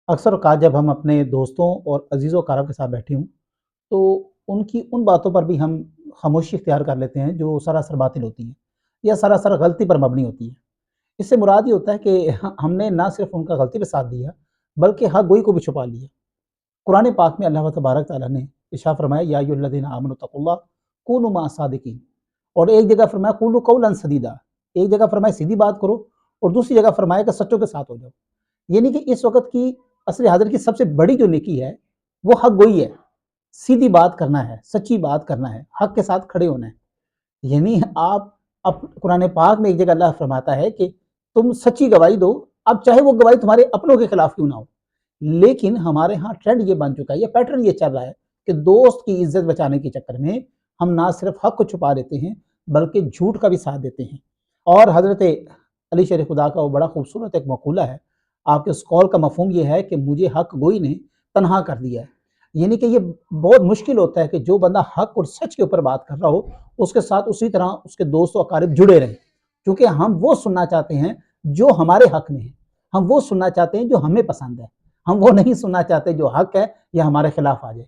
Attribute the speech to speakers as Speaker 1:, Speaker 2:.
Speaker 1: अक्सर औक़ात जब हम अपने दोस्तों और अज़ीज़ व अक़ारिब के साथ बैठे हों, तो उनकी उन बातों पर भी हम ख़ामोशी इख्तियार कर लेते हैं जो सरासर बातिल होती हैं या सरासर गलती पर मबनी होती हैं। इससे मुराद ये होता है कि हमने ना सिर्फ़ उनका गलती पे साथ दिया, बल्कि हक़ गोई को भी छुपा लिया। कुरान पाक में अल्लाह तबारक तआला ने इरशाद फरमाया, या अय्युहल्लज़ीना आमनू तक़ुल्लाह कूनू मअस-सादिक़ीन, और एक जगह फरमाया क़ूलू क़ौलन सदीदा, एक जगह फरमाया सीधी बात करो और दूसरी जगह फरमाया कि सच्चों के साथ हो जाओ। यानी कि इस वक़्त की असर हाज़िर की सबसे बड़ी जो नेकी है, वो हक़ गोई है, सीधी बात करना है, सच्ची बात करना है, हक़ के साथ खड़े होना है। यानी आप अब कुरान पाक में एक जगह अल्लाह फरमाता है कि तुम सच्ची गवाही दो, अब चाहे वो गवाही तुम्हारे अपनों के खिलाफ क्यों ना हो। लेकिन हमारे यहाँ ट्रेंड ये बन चुका है, ये पैटर्न ये चल रहा है कि दोस्त की इज़्ज़त बचाने के चक्कर में हम ना सिर्फ़ हक़ को छुपा देते हैं, बल्कि झूठ का भी साथ देते हैं। और हज़रत अली शेर खुदा का वो बड़ा खूबसूरत एक मक़ूला है, आपके उस कौल का मफ़हूम ये है कि मुझे हक़ गोई ने तन्हा कर दिया है। यानी कि ये बहुत मुश्किल होता है कि जो बंदा हक़ और सच के ऊपर बात कर रहा हो, उसके साथ उसी तरह उसके दोस्त व अक़ारिब जुड़े रहें। क्योंकि हम वो सुनना चाहते हैं जो हमारे हक़ में है, हम वो सुनना चाहते हैं जो हमें पसंद है, हम वो नहीं सुनना चाहते जो हक़ है या हमारे खिलाफ आ जाए।